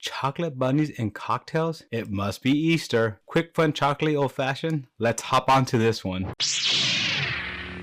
Chocolate bunnies and cocktails? It must be Easter. Quick, fun, chocolate old-fashioned? Let's hop onto this one.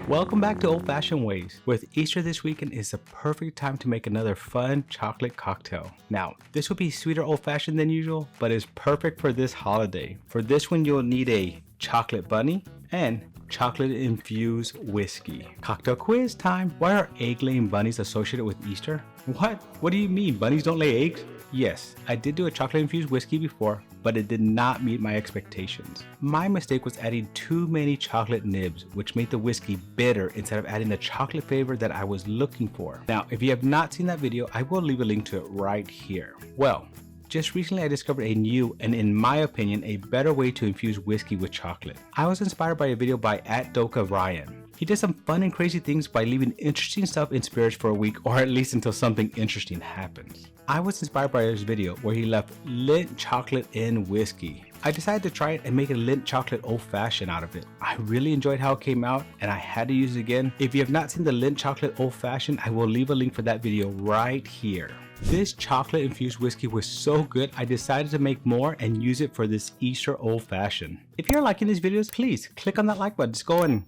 Welcome back to Old Fashioned Ways. With Easter this weekend is the perfect time to make another fun chocolate cocktail. Now, this will be sweeter old-fashioned than usual, but is perfect for this holiday. For this one, you'll need a chocolate bunny and chocolate infused whiskey. Cocktail quiz time. Why are egg-laying bunnies associated with Easter? What? What do you mean? Bunnies don't lay eggs? Yes, I did do a chocolate infused whiskey before, but it did not meet my expectations. My mistake was adding too many chocolate nibs, which made the whiskey bitter instead of adding the chocolate flavor that I was looking for. Now, if you have not seen that video, I will leave a link to it right here. Well, just recently I discovered a new and in my opinion a better way to infuse whiskey with chocolate. I was inspired by a video by @DokaRyan. He did some fun and crazy things by leaving interesting stuff in spirits for a week, or at least until something interesting happens. I was inspired by his video where he left Lindt chocolate in whiskey. I decided to try it and make a Lindt chocolate old-fashioned out of it. I really enjoyed how it came out and I had to use it again. If you have not seen the Lindt chocolate old-fashioned, I will leave a link for that video right here. This chocolate infused whiskey was so good, I decided to make more and use it for this Easter old-fashioned. If you're liking these videos, please click on that like button. Just go and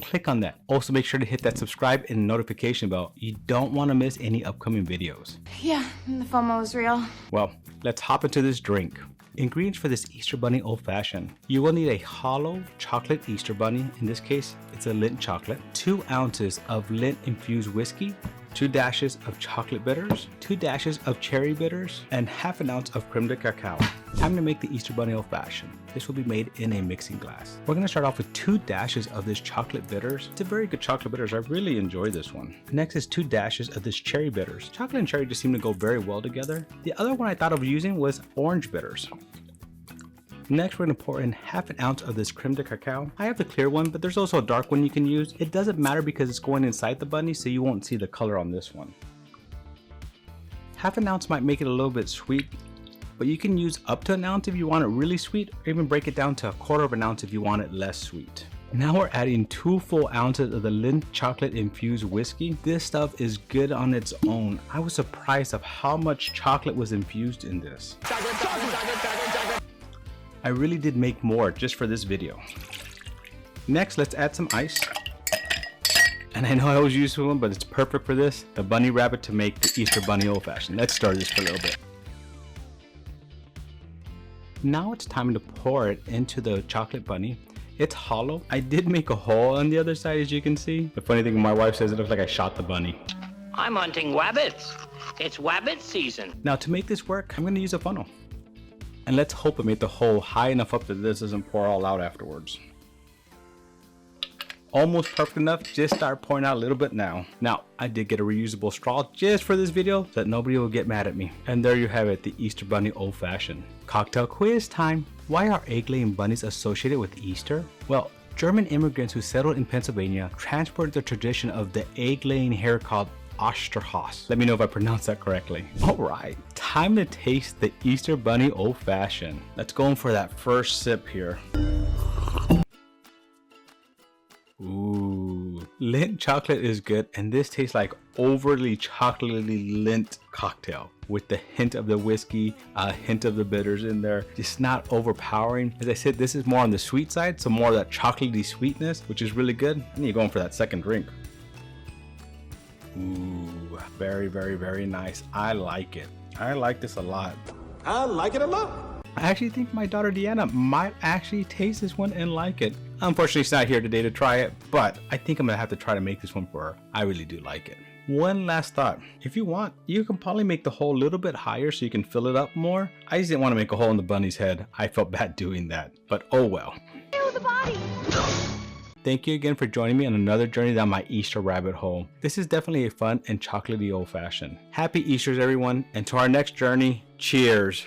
click on that. Also make sure to hit that subscribe and notification bell. You don't want to miss any upcoming videos. Yeah, the FOMO is real. Well, let's hop into this drink. Ingredients for this Easter bunny old fashioned. You will need a hollow chocolate Easter bunny. In this case, it's a Lindt chocolate. 2 ounces of Lindt infused whiskey. 2 dashes of chocolate bitters, 2 dashes of cherry bitters, and ½ ounce of creme de cacao. Time to make the Easter bunny old fashioned. This will be made in a mixing glass. We're going to start off with 2 dashes of this chocolate bitters. It's a very good chocolate bitters. I really enjoy this one. Next is 2 dashes of this cherry bitters. Chocolate and cherry just seem to go very well together. The other one I thought of using was orange bitters. Next, we're going to pour in ½ ounce of this creme de cacao. I have the clear one, but there's also a dark one you can use. It doesn't matter because it's going inside the bunny, so you won't see the color on this one. ½ ounce might make it a little bit sweet, but you can use up to 1 ounce if you want it really sweet, or even break it down to 1/4 ounce if you want it less sweet. Now we're adding 2 full ounces of the Lindt chocolate infused whiskey. This stuff is good on its own. I was surprised of how much chocolate was infused in this. I really did make more just for this video. Next, let's add some ice. And I know I always use one, but it's perfect for this. The bunny rabbit to make the Easter bunny old fashioned. Let's stir this for a little bit. Now it's time to pour it into the chocolate bunny. It's hollow. I did make a hole on the other side, as you can see. The funny thing, my wife says it looks like I shot the bunny. I'm hunting wabbits. It's wabbit season. Now to make this work, I'm going to use a funnel. And let's hope it made the hole high enough up that this doesn't pour all out afterwards. Almost perfect enough, just start pouring out a little bit now. Now, I did get a reusable straw just for this video so that nobody will get mad at me. And there you have it, the Easter bunny old fashioned. Cocktail quiz time. Why are egg-laying bunnies associated with Easter? Well, German immigrants who settled in Pennsylvania transported the tradition of the egg-laying hare called Osterhaus. Let me know if I pronounced that correctly. All right, time to taste the Easter bunny old fashioned. Let's go in for that first sip here. Ooh, Lindt chocolate is good, and this tastes like overly chocolatey Lindt cocktail with the hint of the whiskey, a hint of the bitters in there. Just not overpowering. As I said, this is more on the sweet side, so more of that chocolatey sweetness, which is really good. I need to go in for that second drink. Ooh, very, very, very nice. I like it. I like this a lot. I like it a lot. I actually think my daughter Deanna might actually taste this one and like it. Unfortunately, she's not here today to try it, but I think I'm gonna have to try to make this one for her. I really do like it. One last thought. If you want, you can probably make the hole a little bit higher so you can fill it up more. I just didn't want to make a hole in the bunny's head. I felt bad doing that, but oh well. Ew, the body! Thank you again for joining me on another journey down my Easter rabbit hole. This is definitely a fun and chocolatey old fashioned. Happy Easters everyone, and to our next journey, cheers!